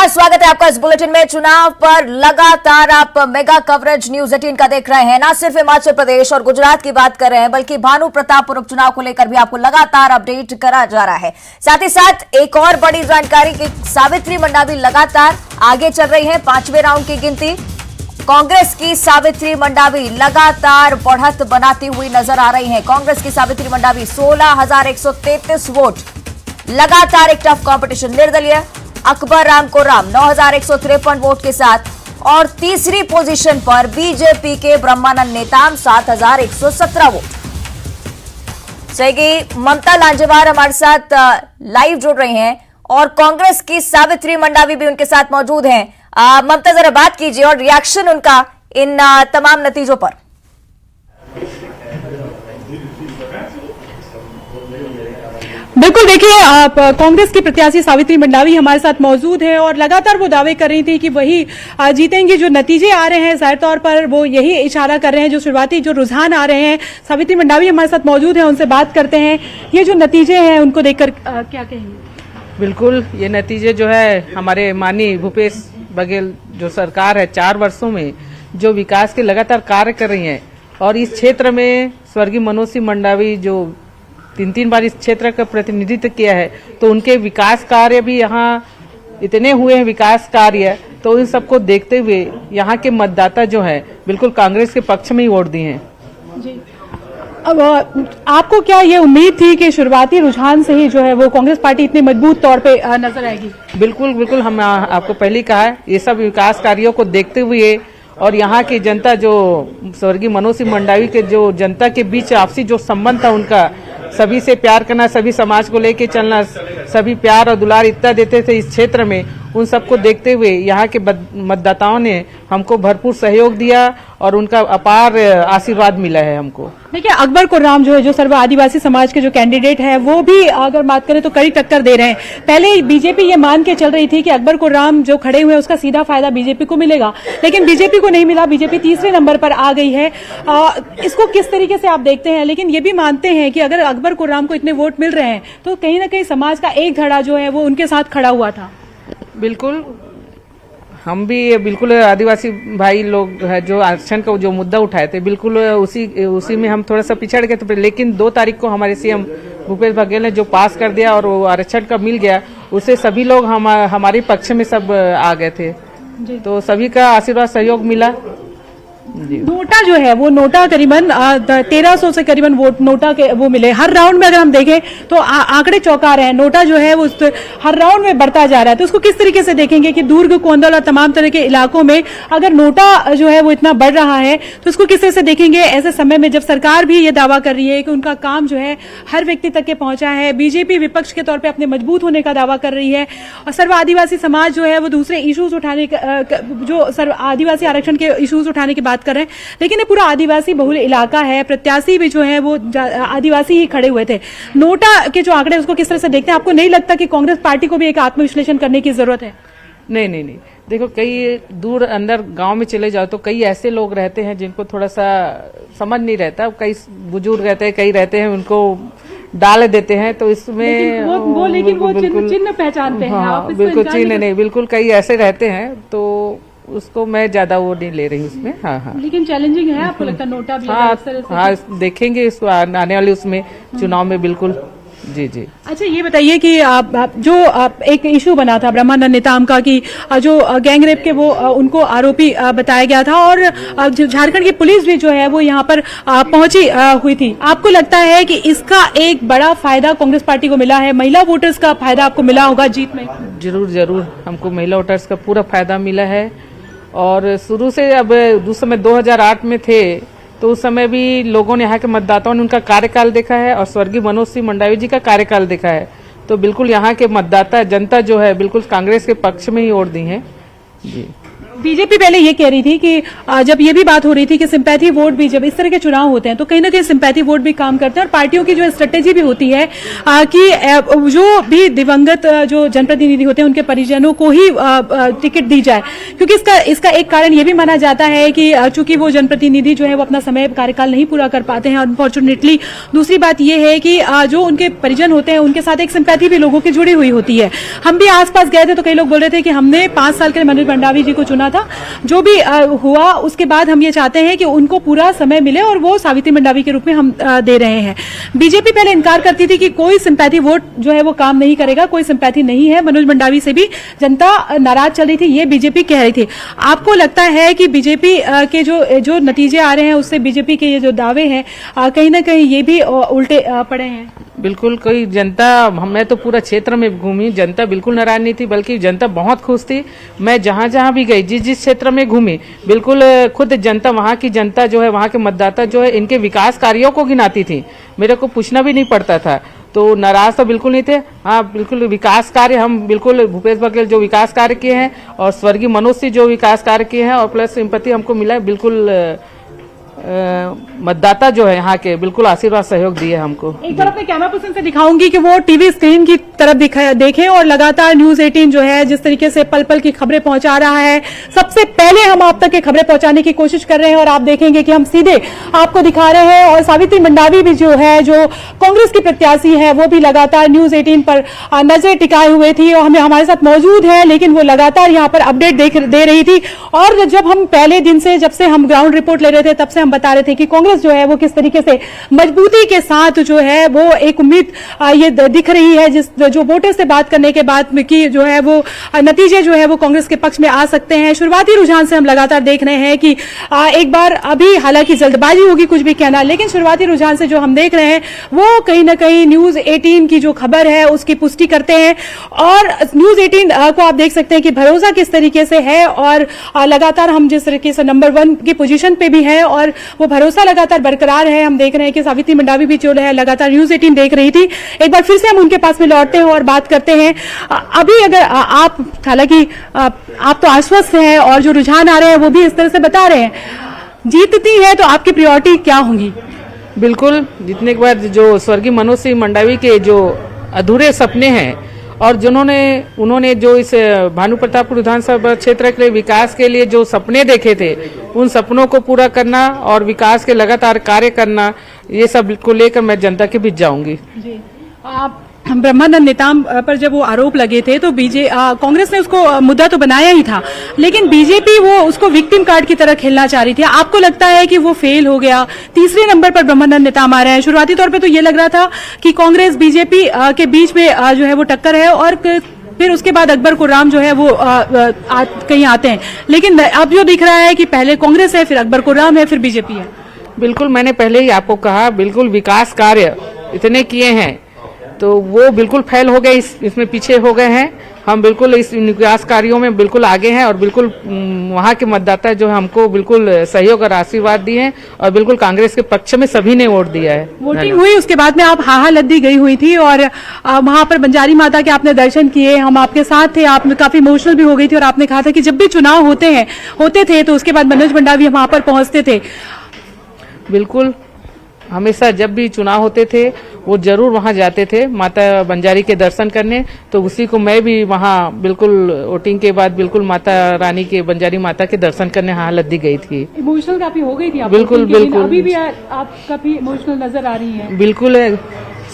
स्वागत है आपका इस बुलेटिन में। चुनाव पर लगातार आप मेगा कवरेज न्यूज 18 का देख रहे हैं। ना सिर्फ हिमाचल प्रदेश और गुजरात की बात कर रहे हैं, बल्कि भानु प्रतापपुर उपचुनाव को लेकर भी आपको लगातार अपडेट करा जा रहा है। साथ ही साथ एक और बड़ी जानकारी कि सावित्री मंडावी लगातार आगे चल रही है। 5वें राउंड की गिनती कांग्रेस की सावित्री मंडावी लगातार बढ़त बनाती हुई नजर आ रही है। कांग्रेस की सावित्री मंडावी 16,133 वोट, लगातार एक टफ कॉम्पिटिशन। निर्दलीय अकबर राम को राम 9,153 वोट के साथ, और तीसरी पोजीशन पर बीजेपी के ब्रह्मानंद नेताम 7,117 वोट। सही ममता लांजेवार हमारे साथ लाइव जुड़ रही हैं और कांग्रेस की सावित्री मंडावी भी उनके साथ मौजूद हैं। ममता, जरा बात कीजिए और रिएक्शन उनका इन तमाम नतीजों पर। बिल्कुल, देखिए आप कांग्रेस की प्रत्याशी सावित्री मंडावी हमारे साथ मौजूद है और लगातार वो दावे कर रही थी कि वही जीतेंगे। जो नतीजे आ रहे हैं जाहिर तौर पर वो यही इशारा कर रहे हैं। जो शुरुआती जो रुझान आ रहे हैं, सावित्री मंडावी हमारे साथ मौजूद है, उनसे बात करते हैं। ये जो नतीजे हैं उनको देखकर क्या कहेंगे? बिल्कुल, ये नतीजे जो है हमारे माननीय भूपेश बघेल जो सरकार है 4 वर्षों में जो विकास के लगातार कार्य कर रही है, और इस क्षेत्र में स्वर्गीय मनोज सिंह मंडावी जो 3 बार इस क्षेत्र का प्रतिनिधित्व किया है, तो उनके विकास कार्य भी यहाँ इतने हुए हैं विकास कार्य, तो इन सबको देखते हुए यहाँ के मतदाता जो है बिल्कुल कांग्रेस के पक्ष में ही वोट दिए हैं। जी, अब आपको क्या ये उम्मीद थी कि शुरुआती रुझान से ही जो है वो कांग्रेस पार्टी इतनी मजबूत तौर पे नजर आएगी? बिल्कुल बिल्कुल, हम आपको पहले कहा है, ये सब विकास कार्यों को देखते हुए और यहाँ की जनता जो स्वर्गीय मनोज सिंह मंडावी के जो जनता के बीच आपसी जो संबंध था, उनका सभी से प्यार करना, सभी समाज को लेके चलना, सभी प्यार और दुलार इतना देते थे इस क्षेत्र में, उन सबको देखते हुए यहाँ के मतदाताओं ने हमको भरपूर सहयोग दिया और उनका अपार आशीर्वाद मिला है हमको। देखिए, अकबर कुर्राम जो है, जो सर्व आदिवासी समाज के जो कैंडिडेट है, वो भी अगर बात करें तो कड़ी टक्कर दे रहे हैं। पहले बीजेपी ये मान के चल रही थी कि अकबर कुर्राम जो खड़े हुए हैं उसका सीधा फायदा बीजेपी को मिलेगा, लेकिन बीजेपी को नहीं मिला। बीजेपी तीसरे नंबर पर आ गई है। इसको किस तरीके से आप देखते हैं? लेकिन ये भी मानते हैं कि अगर अकबर कुर्राम को इतने वोट मिल रहे हैं तो कहीं ना कहीं समाज का एक धड़ा जो है वो उनके साथ खड़ा हुआ था। बिल्कुल, हम भी बिल्कुल आदिवासी भाई लोग है जो आरक्षण का जो मुद्दा उठाए थे, बिल्कुल उसी में हम थोड़ा सा पिछड़ गए थे, लेकिन 2 तारीख को हमारे सीएम भूपेश बघेल ने जो पास कर दिया और वो आरक्षण का मिल गया, उससे सभी लोग हमारे पक्ष में सब आ गए थे, तो सभी का आशीर्वाद सहयोग मिला। नोटा जो है वो नोटा करीबन 1300 से करीबन वोट नोटा के वो मिले। हर राउंड में अगर हम देखें तो आंकड़े चौंका रहे हैं। नोटा जो है वो हर राउंड में बढ़ता जा रहा है, तो उसको किस तरीके से देखेंगे कि दुर्ग, कोंदल और तमाम तरह के इलाकों में अगर नोटा जो है वो इतना बढ़ रहा है तो उसको किस तरह से देखेंगे ऐसे समय में जब सरकार भी ये दावा कर रही है कि उनका काम जो है हर व्यक्ति तक के पहुंचा है, बीजेपी विपक्ष के तौर पर अपने मजबूत होने का दावा कर रही है, और सर्व आदिवासी समाज जो है वो दूसरे इश्यूज उठाने जो सर्व आदिवासी आरक्षण के इश्यूज उठाने की बात कर रहे हैं, लेकिन ये पूरा आदिवासी बहुल इलाका है। प्रत्याशी भी जो है वो आदिवासी ही खड़े हुए थे। नोटा के जो आंकड़े उसको किस तरह से देखते हैं? आपको नहीं लगता कि कांग्रेस पार्टी को भी एक आत्मविश्लेषण करने की जरूरत है? नहीं, देखो, कई दूर अंदर गांव में चले जाओ तो कई ऐसे लोग रहते हैं जिनको थोड़ा सा समझ नहीं रहता, कई बुजुर्ग रहते हैं, कई रहते हैं उनको डाल देते हैं, तो इसमें लेकिन वो चिन्ह पहचानते हैं। हाँ, बिल्कुल चिन्ह नहीं, बिल्कुल कई ऐसे रहते हैं, तो उसको मैं ज्यादा वो नहीं ले रही उसमें। हाँ, लेकिन चैलेंजिंग है आपको लगता है नोटा भी? हाँ, देखेंगे इसको आने वाले उसमें चुनाव में। बिल्कुल, जी। अच्छा, ये बताइए कि जो एक इशू बना था ब्रह्मानंद नेताम का कि जो गैंग रेप के वो उनको आरोपी बताया गया था, और झारखंड की पुलिस भी जो है वो यहाँ पर पहुंची हुई थी। आपको लगता है कि इसका एक बड़ा फायदा कांग्रेस पार्टी को मिला है? महिला वोटर्स का फायदा आपको मिला होगा जीत में? जरूर हमको महिला वोटर्स का पूरा फायदा मिला है, और शुरू से अब उस समय 2008 में थे तो उस समय भी लोगों ने, यहाँ के मतदाताओं ने उनका कार्यकाल देखा है और स्वर्गीय मनोज सिंह मंडावी जी का कार्यकाल देखा है, तो बिल्कुल यहाँ के मतदाता जनता जो है बिल्कुल कांग्रेस के पक्ष में ही वोट दी है। जी, बीजेपी पहले ये कह रही थी कि जब ये भी बात हो रही थी कि सिंपैथी वोट भी, जब इस तरह के चुनाव होते हैं तो कहीं ना कहीं सिंपैथी वोट भी काम करते हैं, और पार्टियों की जो स्ट्रेटेजी भी होती है कि जो भी दिवंगत जो जनप्रतिनिधि होते हैं उनके परिजनों को ही टिकट दी जाए, क्योंकि इसका एक कारण ये भी माना जाता है कि चूंकि वो जनप्रतिनिधि जो है वो अपना समय कार्यकाल नहीं पूरा कर पाते हैं। अनफॉर्चुनेटली दूसरी बात ये है कि जो उनके परिजन होते हैं उनके साथ एक सिंपैथी भी लोगों की जुड़ी हुई होती है। हम भी आसपास गए थे तो कई लोग बोल रहे थे कि हमने 5 साल के लिए मनोज मंडावी जी को चुना था, जो भी हुआ उसके बाद हम ये चाहते हैं कि उनको पूरा समय मिले, और वो सावित्री मंडावी के रूप में हम दे रहे हैं। बीजेपी पहले इनकार करती थी कि कोई सिंपैथी वोट जो है वो काम नहीं करेगा, कोई सिंपैथी नहीं है, मनोज मंडावी से भी जनता नाराज चल रही थी, ये बीजेपी कह रही थी। आपको लगता है कि बीजेपी के जो नतीजे आ रहे हैं उससे बीजेपी के ये जो दावे हैं कहीं ना कहीं ये भी उल्टे पड़े हैं? बिल्कुल, कोई जनता, मैं तो पूरा क्षेत्र में घूमी, जनता बिल्कुल नाराज नहीं थी, बल्कि जनता बहुत खुश थी। मैं जहां जहां भी गई, जिस जिस क्षेत्र में घूमी, बिल्कुल खुद जनता, वहां की जनता जो है, वहां के मतदाता जो है, इनके विकास कार्यों को गिनाती थी। मेरे को पूछना भी नहीं पड़ता था, तो नाराज तो बिल्कुल नहीं थे। हाँ, बिल्कुल विकास कार्य, हम बिल्कुल भूपेश बघेल जो विकास कार्य किए हैं और स्वर्गीय मनोज सिंह जो विकास कार्य किए हैं, और प्लस सिंपैथी हमको मिला है, बिल्कुल मतदाता जो है यहाँ के बिल्कुल आशीर्वाद सहयोग दिए हमको। एक बार अपने कैमरा पर्सन से दिखाऊंगी कि वो टीवी स्क्रीन की तरफ देखें, और लगातार न्यूज 18 जो है जिस तरीके से पल पल की खबरें पहुंचा रहा है, सबसे पहले हम आप तक के खबरें पहुंचाने की कोशिश कर रहे हैं, और आप देखेंगे कि हम सीधे आपको दिखा रहे हैं। और सावित्री मंडावी भी जो है, जो कांग्रेस की प्रत्याशी है, वो भी लगातार न्यूज 18 पर नजर टिकाए हुए थी, और हमारे साथ मौजूद है, लेकिन वो लगातार यहाँ पर अपडेट दे रही थी। और जब हम पहले दिन से, जब से हम ग्राउंड रिपोर्ट ले रहे थे, तब से हम बता रहे थे कि कांग्रेस जो है वो किस तरीके से मजबूती के साथ जो है वो एक उम्मीद ये दिख रही है, जो वोटर से बात करने के बाद की जो है वो नतीजे जो है वो कांग्रेस के पक्ष में आ सकते हैं। शुरुआती रुझान से हम लगातार देख रहे हैं कि एक बार, अभी हालांकि जल्दबाजी होगी कुछ भी कहना, लेकिन शुरुआती रुझान से जो हम देख रहे हैं वो कहीं ना कहीं न्यूज 18 की जो खबर है उसकी पुष्टि करते हैं। और न्यूज 18 को आप देख सकते हैं कि भरोसा किस तरीके से है, और लगातार हम जिस तरीके से नंबर 1 की पोजीशन पे भी है, और वो भरोसा लगातार बरकरार है। हम देख रहे हैं कि सावित्री मंडावी भी जो है लगातार न्यूज 18 देख रही थी। एक बार फिर से हम उनके पास में लौटते हैं और बात करते हैं। अभी अगर आप, हालांकि आप तो आश्वस्त हैं और जो रुझान आ रहे हैं वो भी इस तरह से बता रहे हैं, जीतती है तो आपकी प्रायोरिटी क्या होंगी? बिल्कुल, जीतने के बाद जो स्वर्गीय मनोज सिंह मंडावी के जो अधूरे सपने हैं, और उन्होंने जो इस भानु प्रतापपुर विधानसभा क्षेत्र के विकास के लिए जो सपने देखे थे, उन सपनों को पूरा करना और विकास के लगातार कार्य करना, ये सब को लेकर मैं जनता के बीच जाऊंगी। जी, आप ब्रह्मानंद नेताम पर जब वो आरोप लगे थे तो कांग्रेस ने उसको मुद्दा तो बनाया ही था, लेकिन बीजेपी वो उसको विक्टिम कार्ड की तरह खेलना चाह रही थी। आपको लगता है कि वो फेल हो गया? तीसरे नंबर पर ब्रह्मानंद नेताम आ रहे हैं। शुरुआती तौर पे तो ये लग रहा था कि कांग्रेस बीजेपी के बीच में जो है वो टक्कर है, और फिर उसके बाद अकबर कुर्राम जो है वो कहीं आते हैं, लेकिन अब जो दिख रहा है कि पहले कांग्रेस है, फिर अकबर कुर्राम है, फिर बीजेपी है। बिल्कुल, मैंने पहले ही आपको कहा, बिल्कुल विकास कार्य इतने किए हैं तो वो बिल्कुल फेल हो गए, इसमें पीछे हो गए हैं। हम बिल्कुल इस विकास कार्यों में बिल्कुल आगे हैं, और बिल्कुल वहाँ के मतदाता जो हमको बिल्कुल सहयोग और आशीर्वाद दिए हैं, और बिल्कुल कांग्रेस के पक्ष में सभी ने वोट दिया है। वोटिंग हुई, उसके बाद में आप हाहा लद्दी गई हुई थी, और वहां पर बंजारी माता के आपने दर्शन किए, हम आपके साथ थे, आप काफी इमोशनल भी हो गई थी, और आपने कहा था कि जब भी चुनाव होते थे तो उसके बाद मनोज मंडावी वहां पर पहुंचते थे। बिल्कुल, हमेशा जब भी चुनाव होते थे वो जरूर वहां जाते थे माता बंजारी के दर्शन करने, तो उसी को मैं भी वहां बिल्कुल वोटिंग के बाद बिल्कुल माता रानी के, बंजारी माता के दर्शन करने लद्दी गई थी। इमोशनल काफी हो गई थी आप? बिल्कुल बिल्कुल, अभी भी आप काफी इमोशनल नजर आ रही हैं। बिल्कुल,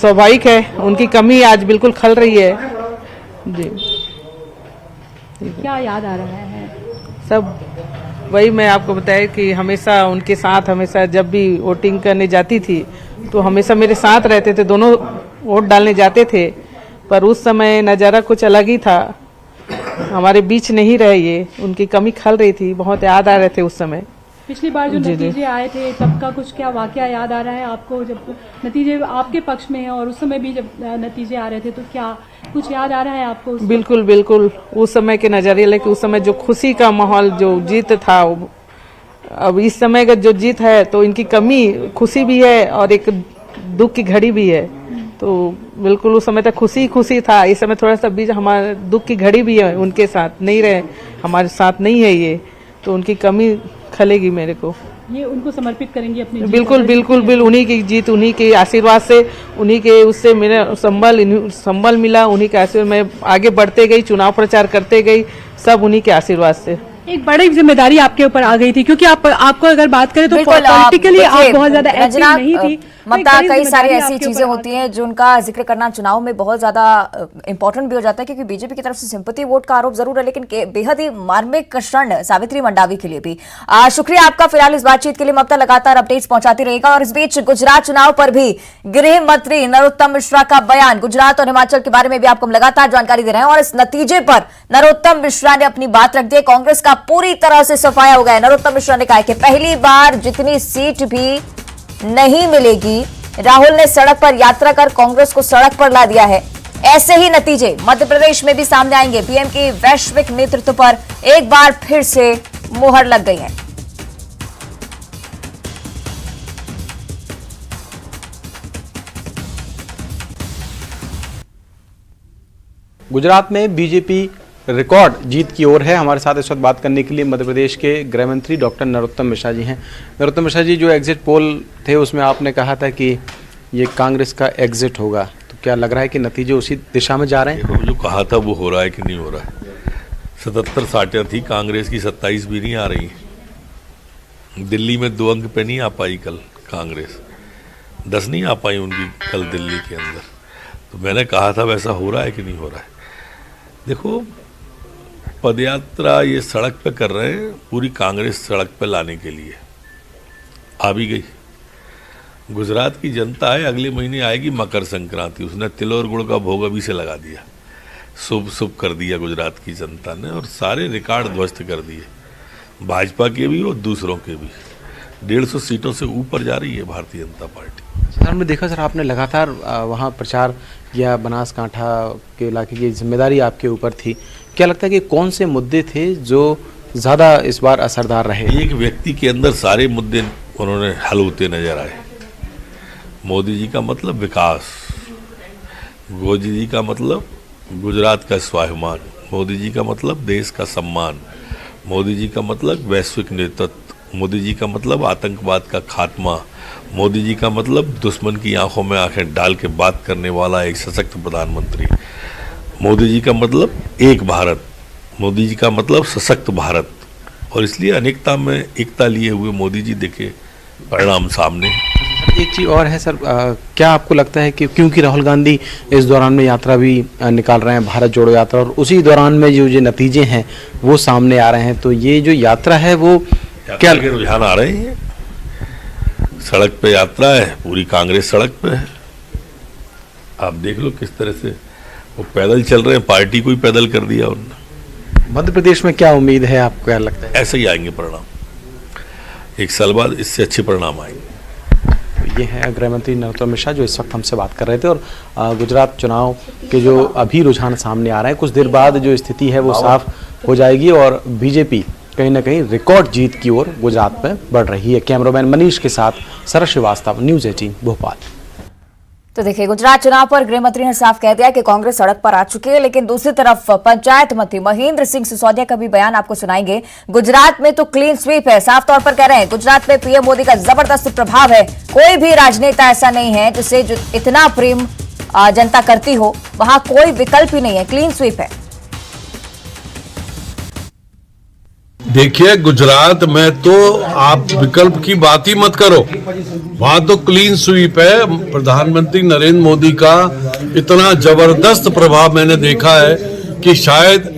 स्वाभाविक है, उनकी कमी आज बिल्कुल खल रही है। जी, क्या याद आ रहा है? सब वही मैं आपको बताया कि हमेशा उनके साथ, हमेशा जब भी वोटिंग करने जाती थी तो हमेशा मेरे साथ रहते थे, दोनों वोट डालने जाते थे, पर उस समय नज़ारा कुछ अलग ही था, हमारे बीच नहीं रहे ये, उनकी कमी खल रही थी, बहुत याद आ रहे थे उस समय। पिछली बार जो नतीजे आए थे तब का कुछ क्या वाकया याद आ रहा है आपको, जब नतीजे आपके पक्ष में है, और उस समय भी जब नतीजे आ रहे थे तो क्या कुछ याद आ रहा है आपको? बिल्कुल बिल्कुल, उस समय के नजरिए लेके उस समय जो खुशी का माहौल, जो जीत था, अब इस समय का जो जीत है तो इनकी कमी, खुशी भी है और एक दुख की घड़ी भी है। तो बिल्कुल उस समय तक खुशी था, इस समय थोड़ा सा बीच हमारे दुख की घड़ी भी है, उनके साथ नहीं रहे, हमारे साथ नहीं है ये। तो उनकी कमी खलेगी मेरे को। ये उनको समर्पित करेंगे अपनी जीत? बिल्कुल उन्हीं की जीत, उन्हीं के आशीर्वाद से, उन्हीं के उससे मेरे संबल मिला, उन्हीं के आशीर्वाद मैं आगे बढ़ते गई, चुनाव प्रचार करते गई, सब उन्हीं के आशीर्वाद से। एक बड़ी जिम्मेदारी आपके ऊपर आ गई थी, क्योंकि आपको अगर बात करें तो बिल्कुल, पॉलिटिकली आप देखिए, बहुत ज्यादा एक्टिव रंजना, नहीं थी। ममता, तो एक बड़ी कई सारी जिम्मेदारी ऐसी आपके चीजें ऊपर आ होती हैं जिनका जिक्र करना चुनाव में बहुत ज्यादा इंपॉर्टेंट भी हो जाता है, क्योंकि बीजेपी की तरफ से सिंपैथी वोट का आरोप जरूर है, लेकिन बेहद ही मार्मिक क्षण सावित्री मंडावी के लिए भी। शुक्रिया आपका फिलहाल इस बातचीत के लिए। ममता लगातार अपडेट्स पहुंचाती रहेगा। और इस बीच गुजरात चुनाव पर भी गृह मंत्री नरोत्तम मिश्रा का बयान, गुजरात और हिमाचल के बारे में भी आपको हम लगातार जानकारी दे रहे हैं। और इस नतीजे पर नरोत्तम मिश्रा ने अपनी बात रख दी। कांग्रेस का पूरी तरह से सफाया हो गया है। नरोत्तम मिश्रा ने कहा कि पहली बार जितनी सीट भी नहीं मिलेगी, राहुल ने सड़क पर यात्रा कर कांग्रेस को सड़क पर ला दिया है। ऐसे ही नतीजे मध्य प्रदेश में भी सामने आएंगे। पीएम की वैश्विक नेतृत्व पर एक बार फिर से मुहर लग गई है। गुजरात में बीजेपी रिकॉर्ड जीत की ओर है। हमारे साथ इस वक्त बात करने के लिए मध्य प्रदेश के गृह मंत्री डॉक्टर नरोत्तम मिश्रा जी हैं। नरोत्तम मिश्रा जी, जो एग्जिट पोल थे उसमें आपने कहा था कि ये कांग्रेस का एग्जिट होगा, तो क्या लग रहा है कि नतीजे उसी दिशा में जा रहे हैं? जो कहा था वो हो रहा है कि नहीं हो रहा है? 77 सीटें थी कांग्रेस की, 27 भी नहीं आ रही। दिल्ली में 2 अंक पे नहीं आ पाई कल कांग्रेस, 10 नहीं आ पाई उनकी कल दिल्ली के अंदर। तो मैंने कहा था वैसा हो रहा है कि नहीं हो रहा है? देखो, पदयात्रा ये सड़क पे कर रहे हैं, पूरी कांग्रेस सड़क पे लाने के लिए आ भी गई। गुजरात की जनता है, अगले महीने आएगी मकर संक्रांति, उसने तिल और गुड़ का भोग अभी से लगा दिया, शुभ शुभ कर दिया गुजरात की जनता ने, और सारे रिकॉर्ड ध्वस्त कर दिए, भाजपा के भी और दूसरों के भी। 150 सीटों से ऊपर जा रही है भारतीय जनता पार्टी। सर, हमने देखा सर, आपने लगातार वहाँ प्रचार किया, बनासकांठा के इलाके की जिम्मेदारी आपके ऊपर थी। क्या लगता है कि कौन से मुद्दे थे जो ज़्यादा इस बार असरदार रहे? एक व्यक्ति के अंदर सारे मुद्दे उन्होंने हल होते नजर आए। मोदी जी का मतलब विकास, मोदी जी का मतलब गुजरात का स्वाभिमान, मोदी जी का मतलब देश का सम्मान, मोदी जी का मतलब वैश्विक नेतृत्व, मोदी जी का मतलब आतंकवाद का खात्मा, मोदी जी का मतलब दुश्मन की आंखों में आंखें डाल के बात करने वाला एक सशक्त प्रधानमंत्री, मोदी जी का मतलब एक भारत, मोदी जी का मतलब सशक्त भारत। और इसलिए अनेकता में एकता लिए हुए मोदी जी देखे परिणाम सामने। एक चीज़ और है सर, क्या आपको लगता है कि क्योंकि राहुल गांधी इस दौरान में यात्रा भी निकाल रहे हैं, भारत जोड़ो यात्रा, और उसी दौरान में जो नतीजे हैं वो सामने आ रहे हैं, तो ये जो यात्रा है वो क्या के रुझान आ रहे हैं? सड़क पे यात्रा है, पूरी कांग्रेस सड़क पे है। आप देख लो किस तरह से वो पैदल चल रहे हैं, पार्टी को ही पैदल कर दिया उन्होंने। मध्य प्रदेश में क्या उम्मीद है, आपको क्या लगता है? ऐसे ही आएंगे परिणाम, 1 साल बाद इससे अच्छे परिणाम आएंगे। तो ये है गृह मंत्री नरोत्तम मिश्रा जो इस वक्त हमसे बात कर रहे थे। और गुजरात चुनाव के जो अभी रुझान सामने आ रहे हैं, कुछ देर बाद जो स्थिति है वो साफ हो जाएगी और बीजेपी कहीं ना कहीं रिकॉर्ड जीत की ओर गुजरात में बढ़ रही है। कैमरामैन मनीष के साथ सरस श्रीवास्तव, न्यूज़ 18 भोपाल। तो देखिए, गुजरात चुनाव पर गृह मंत्री ने साफ कह दिया कि कांग्रेस सड़क पर आ चुकी है, लेकिन दूसरी तरफ पंचायत मंत्री महेंद्र सिंह सिसोदिया का भी बयान आपको सुनाएंगे। गुजरात में तो क्लीन स्वीप है, साफ तौर पर कह रहे हैं गुजरात में पीएम मोदी का जबरदस्त प्रभाव है। कोई भी राजनेता ऐसा नहीं है जिसे इतना प्रेम जनता करती हो, वहां कोई विकल्प ही नहीं है, क्लीन स्वीप है। देखिए, गुजरात में तो आप विकल्प की बात ही मत करो, वहां तो क्लीन स्वीप है। प्रधानमंत्री नरेंद्र मोदी का इतना जबरदस्त प्रभाव मैंने देखा है कि शायद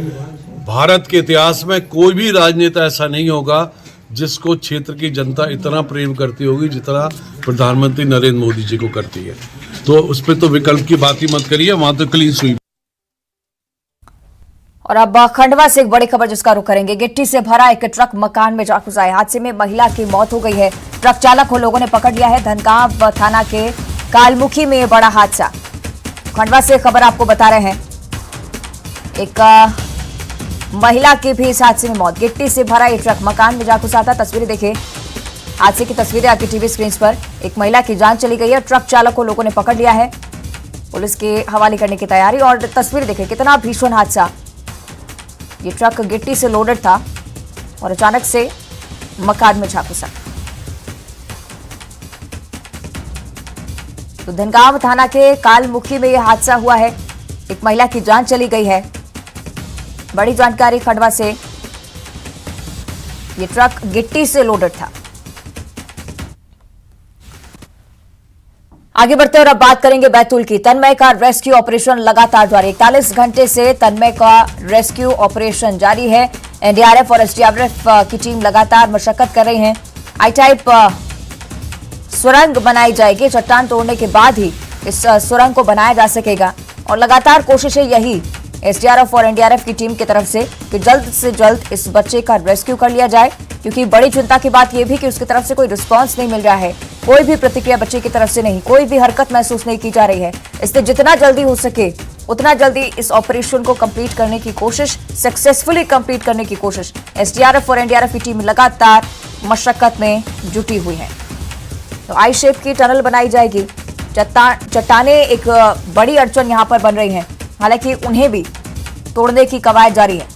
भारत के इतिहास में कोई भी राजनेता ऐसा नहीं होगा जिसको क्षेत्र की जनता इतना प्रेम करती होगी जितना प्रधानमंत्री नरेंद्र मोदी जी को करती है। तो उस पर तो विकल्प की बात ही मत करिए, वहां तो क्लीन स्वीप। और अब खंडवा से एक बड़ी खबर जिसका रुख करेंगे। गिट्टी से भरा एक ट्रक मकान में जा घुसा है। हादसे में महिला की मौत हो गई है। ट्रक चालक को लोगों ने पकड़ लिया है। धनगांव थाना के कालमुखी में बड़ा हादसा। खंडवा से खबर आपको बता रहे हैं, एक महिला की भी इस हादसे में मौत। गिट्टी से भरा एक ट्रक मकान में जा घुसा था। तस्वीरें देखिए, हादसे की तस्वीरें आपकी टीवी स्क्रीन पर। एक महिला की जान चली गई है। ट्रक चालक को लोगों ने पकड़ लिया है, पुलिस के हवाले करने की तैयारी। और तस्वीर देखिए, कितना भीषण हादसा। ये ट्रक गिट्टी से लोडेड था और अचानक से मकान में जा घुसा। तो धनगांव थाना के कालमुखी में यह हादसा हुआ है। एक महिला की जान चली गई है। बड़ी जानकारी खंडवा से। ये ट्रक गिट्टी से लोडेड था। आगे बढ़ते और अब बात करेंगे बैतूल की। तन्मय का रेस्क्यू ऑपरेशन लगातार जारी। 41 घंटे से तन्मय का रेस्क्यू ऑपरेशन जारी है। एनडीआरएफ और एसडीआरएफ की टीम लगातार मशक्कत कर रही है। आई टाइप सुरंग बनाई जाएगी। चट्टान तोड़ने के बाद ही इस सुरंग को बनाया जा सकेगा और लगातार कोशिशें यही एसडीआरएफ और एनडीआरएफ की टीम की तरफ से जल्द जल्द इस बच्चे का रेस्क्यू कर लिया जाए, क्योंकि बड़ी चिंता की बात यह भी कि उसकी तरफ से कोई रिस्पांस नहीं मिल रहा है। कोई भी प्रतिक्रिया बच्चे की तरफ से नहीं, कोई भी हरकत महसूस नहीं की जा रही है। इसलिए जितना जल्दी हो सके उतना जल्दी इस ऑपरेशन को कंप्लीट करने की कोशिश, सक्सेसफुली कंप्लीट करने की कोशिश एसडीआरएफ और एनडीआरएफ की टीम लगातार मशक्कत में जुटी हुई है। तो आई शेप की टनल बनाई जाएगी। चट्टाने एक बड़ी अड़चन यहां पर बन रही हैं, हालांकि उन्हें भी तोड़ने की कवायद जारी है।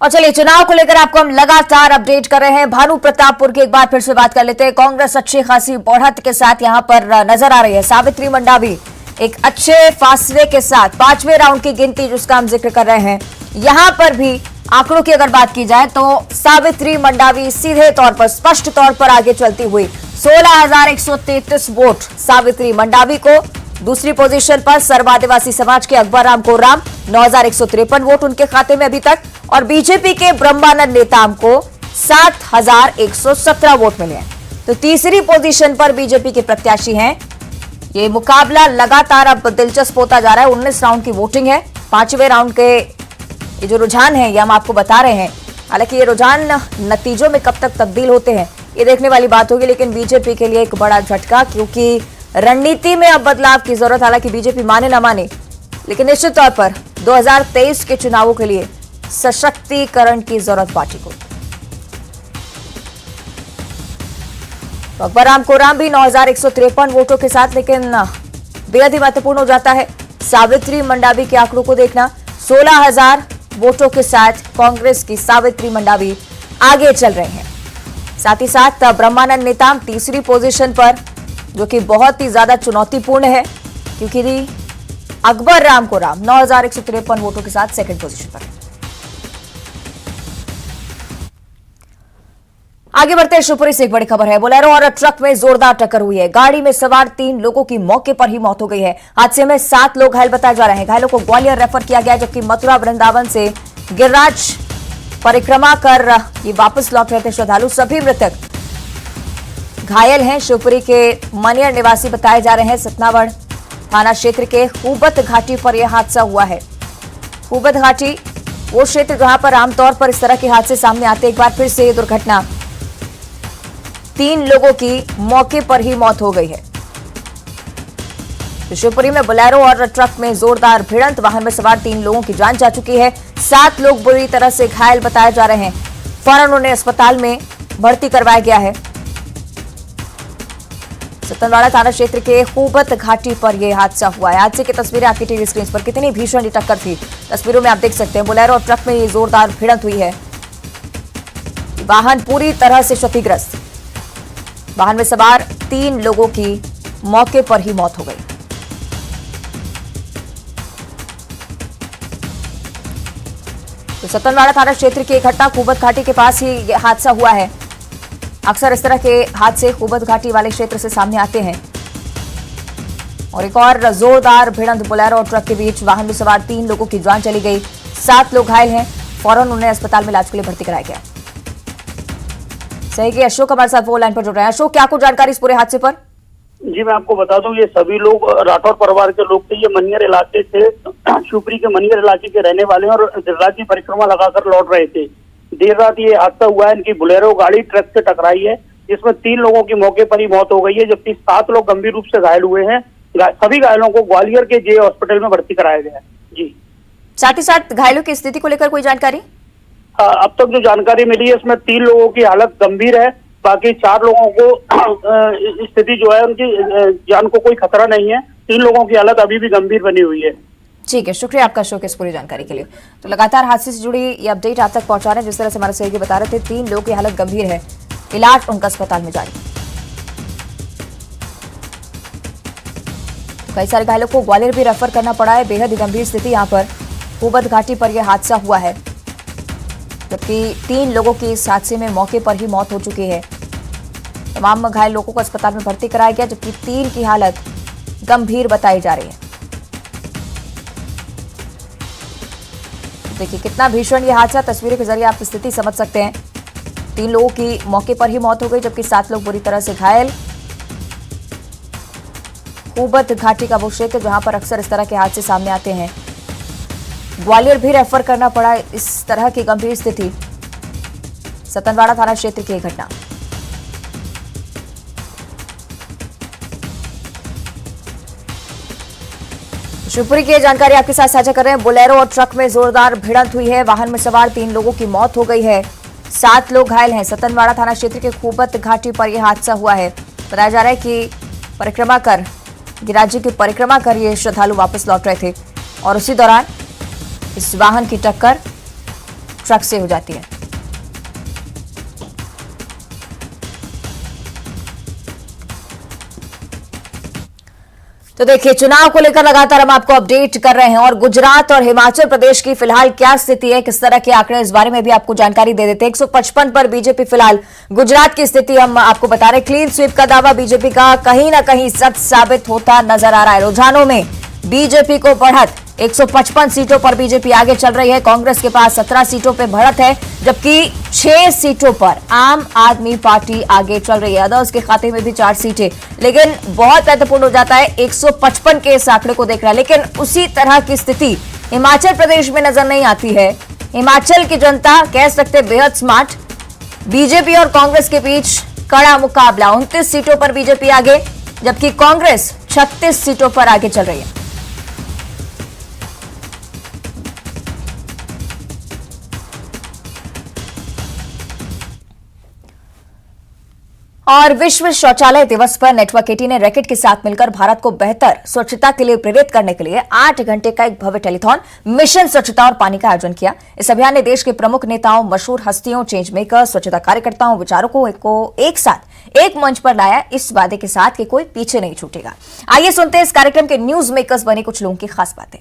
और चलिए, चुनाव को लेकर आपको हम लगातार अपडेट कर रहे हैं। भानु प्रतापपुर की एक बार फिर से बात कर लेते हैं। कांग्रेस अच्छी खासी बढ़त के साथ यहां पर नजर आ रही है। सावित्री मंडावी एक अच्छे फासले के साथ 5वें राउंड की गिनती जिसका हम जिक्र कर रहे हैं, यहां पर भी आंकड़ों की अगर बात की जाए तो सावित्री मंडावी सीधे तौर पर, स्पष्ट तौर पर आगे चलती हुई 16,133 वोट सावित्री मंडावी को। दूसरी पोजीशन पर सर्व आदिवासी समाज के अकबर राम कोराम 9,153 वोट उनके खाते में अभी तक, और बीजेपी के ब्रह्मानंद नेताम को 7,117 वोट मिले हैं। तो तीसरी पोजीशन पर बीजेपी के प्रत्याशी हैं। ये मुकाबला लगातार अब दिलचस्प होता जा रहा है। 19 राउंड की वोटिंग है। 5वें राउंड के ये जो रुझान है ये हम आपको बता रहे हैं। हालांकि ये रुझान नतीजों में कब तक तब्दील होते हैं ये देखने वाली बात होगी, लेकिन बीजेपी के लिए एक बड़ा झटका, क्योंकि रणनीति में अब बदलाव की जरूरत। हालांकि बीजेपी माने न माने, लेकिन निश्चित तौर पर 2023 के चुनावों के लिए सशक्तिकरण की जरूरत पार्टी को। तो अकबर राम कोराम भी 9,153 वोटों के साथ, लेकिन बेहद ही महत्वपूर्ण हो जाता है सावित्री मंडावी के आंकड़ों को देखना। 16,000 वोटों के साथ कांग्रेस की सावित्री मंडावी आगे चल रहे हैं। साथ ही साथ ब्रह्मानंद नेताम तीसरी पोजीशन पर, जो कि बहुत ही ज्यादा चुनौतीपूर्ण है, क्योंकि अकबर राम कोराम 9,153 वोटों के साथ सेकंड पोजीशन पर है। आगे बढ़ते हैं, शिवपुरी से एक बड़ी खबर है। बोलेरो और ट्रक में जोरदार टक्कर हुई है। गाड़ी में सवार 3 लोगों की मौके पर ही मौत हो गई है। हादसे में 7 लोग घायल बताए जा रहे हैं। घायलों को ग्वालियर रेफर किया गया, जबकि मथुरा वृंदावन से गिरिराज परिक्रमा कर ये वापस लौट रहे थे श्रद्धालु। सभी मृतक घायल हैं। शिवपुरी के मनियर निवासी बताए जा रहे हैं। सतनावड़ थाना क्षेत्र के खूबत घाटी पर यह हादसा हुआ है। खूबत घाटी वो क्षेत्र जहां पर आमतौर पर इस तरह के हादसे सामने आते हैं। एक बार फिर से ये दुर्घटना, 3 लोगों की मौके पर ही मौत हो गई है। शिवपुरी में बोलेरो और ट्रक में जोरदार भिड़ंत, वाहन में सवार 3 लोगों की जान जा चुकी है। 7 लोग बुरी तरह से घायल बताए जा रहे हैं। फौरन उन्हें अस्पताल में भर्ती करवाया गया है। सतनवाड़ा थाना क्षेत्र के खूबत घाटी पर यह हादसा हुआ है। हादसे की तस्वीरें आपकी टीवी स्क्रीन पर, कितनी भीषण ये टक्कर थी तस्वीरों में आप देख सकते हैं। बोलेरो और ट्रक में ये जोरदार भिड़ंत हुई है। वाहन पूरी तरह से क्षतिग्रस्त। वाहन में सवार 3 लोगों की मौके पर ही मौत हो गई। तो सतनवाड़ा थाना क्षेत्र की एक घटना, खूबत घाटी के पास ही यह हादसा हुआ है। अक्सर इस तरह के हादसे खूबत घाटी वाले क्षेत्र से सामने आते हैं। और एक और जोरदार भिड़ंत, बोलेरो और ट्रक के बीच, वाहन में सवार 3 लोगों की जान चली गई। 7 लोग घायल हैं। फौरन उन्हें अस्पताल में इलाज के लिए भर्ती कराया गया। सही कि अशोक हमारे साथ फोन लाइन पर जुड़ रहे हैं। अशोक, क्या कुछ जानकारी इस पूरे हादसे पर? जी, मैं आपको बता दूं, ये सभी लोग राठौर परिवार के लोग थे। ये मनियर इलाके से, शिवपुरी के मनियर इलाके के रहने वाले हैं और गिरिराज की परिक्रमा लगाकर लौट रहे थे। देर रात ये हादसा हुआ है। इनकी बोलेरो गाड़ी ट्रक से टकराई है, जिसमें 3 लोगों की मौके पर ही मौत हो गई है, जबकि 7 लोग गंभीर रूप से घायल हुए हैं। सभी घायलों को ग्वालियर के जे हॉस्पिटल में भर्ती कराया गया है। जी, साथ ही साथ घायलों की स्थिति को लेकर कोई जानकारी? अब तक जो जानकारी मिली है इसमें 3 लोगों की हालत गंभीर है, बाकी 4 लोगों को स्थिति जो है उनकी जान को कोई खतरा नहीं है। 3 लोगों की हालत अभी भी गंभीर बनी हुई है। ठीक है, शुक्रिया आपका अशोक इस पूरी जानकारी के लिए। तो लगातार हादसे से जुड़ी ये अपडेट आप तक पहुंचा रहे हैं। जिस तरह से हमारे सहयोगी बता रहे थे, 3 लोगों की हालत गंभीर है, इलाज उनका अस्पताल में जारी। कई सारे घायलों को ग्वालियर भी रेफर करना पड़ा है। बेहद ही गंभीर स्थिति यहां पर खूबत घाटी पर यह हादसा हुआ है, जबकि 3 लोगों की इस हादसे में मौके पर ही मौत हो चुकी है। तमाम घायल लोगों को अस्पताल में भर्ती कराया गया, जबकि 3 की हालत गंभीर बताई जा रही है। देखिए कितना भीषण ये हादसा, तस्वीरों के जरिए आप स्थिति समझ सकते हैं। 3 लोगों की मौके पर ही मौत हो गई, जबकि 7 लोग बुरी तरह से घायल। खूबत घाटी का वो क्षेत्र जहां पर अक्सर इस तरह के हादसे सामने आते हैं। ग्वालियर भी रेफर करना पड़ा इस तरह की गंभीर स्थिति। सतनवाड़ा थाना क्षेत्र की घटना। शिवपुरी की जानकारी आपके साथ साझा कर रहे हैं। बोलेरो और ट्रक में जोरदार भिड़ंत हुई है। वाहन में सवार 3 लोगों की मौत हो गई है, 7 लोग घायल हैं। सतनवाड़ा थाना क्षेत्र के खूबत घाटी पर यह हादसा हुआ है। बताया जा रहा है कि परिक्रमा कर गिरिराज की परिक्रमा कर ये श्रद्धालु वापस लौट रहे थे और उसी दौरान इस वाहन की टक्कर ट्रक से हो जाती है। तो देखिए, चुनाव को लेकर लगातार हम आपको अपडेट कर रहे हैं और गुजरात और हिमाचल प्रदेश की फिलहाल क्या स्थिति है, किस तरह के आंकड़े, इस बारे में भी आपको जानकारी दे देते हैं। 155 पर बीजेपी फिलहाल। गुजरात की स्थिति हम आपको बता रहे हैं। क्लीन स्वीप का दावा बीजेपी का कहीं ना कहीं सच साबित होता नजर आ रहा है। रुझानों में बीजेपी को बढ़त, 155 सीटों पर बीजेपी आगे चल रही है। कांग्रेस के पास 17 सीटों पर बढ़त है, जबकि 6 सीटों पर आम आदमी पार्टी आगे चल रही है। अदर्स के खाते में भी 4 सीटें, लेकिन बहुत महत्वपूर्ण हो जाता है 155 के इस आंकड़े को देखना। लेकिन उसी तरह की स्थिति हिमाचल प्रदेश में नजर नहीं आती है। हिमाचल की जनता कह सकते बेहद स्मार्ट। बीजेपी और कांग्रेस के बीच कड़ा मुकाबला। 29 सीटों पर बीजेपी आगे, जबकि कांग्रेस 36 सीटों पर आगे चल रही है। और विश्व शौचालय दिवस पर नेटवर्क 18 ने रैकेट के साथ मिलकर भारत को बेहतर स्वच्छता के लिए प्रेरित करने के लिए 8 घंटे का एक भव्य टेलीथॉन मिशन स्वच्छता और पानी का आयोजन किया। इस अभियान ने देश के प्रमुख नेताओं, मशहूर हस्तियों, चेंज मेकर, स्वच्छता कार्यकर्ताओं, विचारकों को एक साथ एक मंच पर लाया, इस वादे के साथ कि कोई पीछे नहीं छूटेगा। आइए सुनते हैं इस कार्यक्रम के न्यूज मेकर्स बने कुछ लोगों की खास बातें।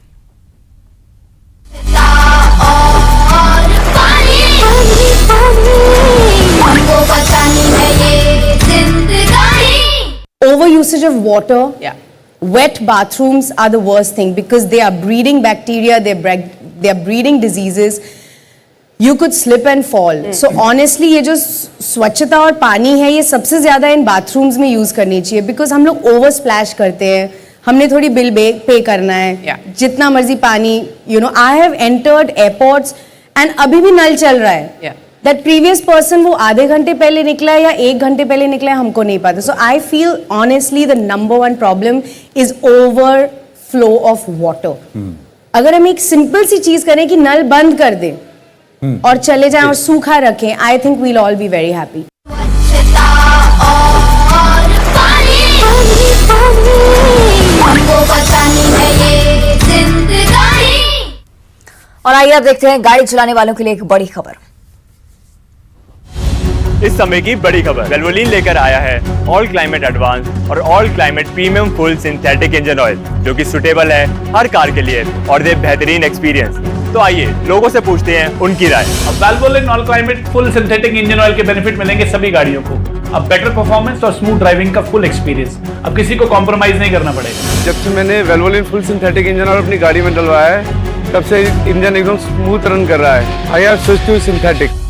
Overusage of water, wet bathrooms are the worst thing because they are breeding bacteria, they are breeding diseases. You could slip and fall. So honestly, ये जो स्वच्छता और पानी है, ये सबसे ज्यादा इन bathrooms में use करनी चाहिए because हम लोग over splash करते हैं. हमने थोड़ी बिल पे करना है, जितना मर्जी पानी, you know, I have entered airports and अभी भी नल चल रहा है. That previous person वो आधे घंटे पहले निकला है या 1 घंटे पहले निकला है, हमको नहीं पता. So I feel honestly the number one problem is overflow of water. अगर हम एक सिंपल सी चीज करें कि नल बंद कर दें और चले जाएं और सूखा रखें, I think we'll all be very happy. और आइए अब देखते हैं गाड़ी चलाने वालों के लिए एक बड़ी खबर। इस समय की बड़ी खबर वेल्वोलिन लेकर आया है ऑल क्लाइमेट एडवांस और all climate premium full synthetic engine oil, जो कि सुटेबल है हर कार के लिए और दे बेहतरीन एक्सपीरियंस। तो आइए लोगों से पूछते हैं उनकी राय। अब Valvoline all climate full synthetic engine oil के बेनिफिट मिलेंगे सभी गाड़ियों को। अब बेटर परफॉर्मेंस और स्मूथ ड्राइविंग का फुल एक्सपीरियंस, अब किसी को कॉम्प्रोमाइज नहीं करना पड़ेगा। जब से मैंने Valvoline full synthetic engine oil अपनी गाड़ी में डलवाया है, तब से इंजन एकदम स्मूथ रन कर रहा है। I have switched to synthetic.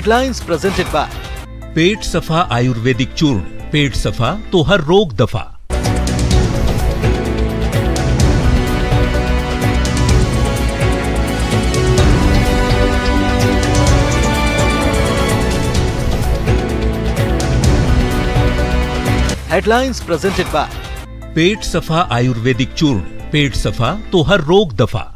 Headlines presented by Pet Safa Ayurvedic चूर्ण, पेट सफा तो हर रोग दफा। Headlines presented by Pet Safa Ayurvedic चूर्ण, पेट सफा तो हर रोग दफा।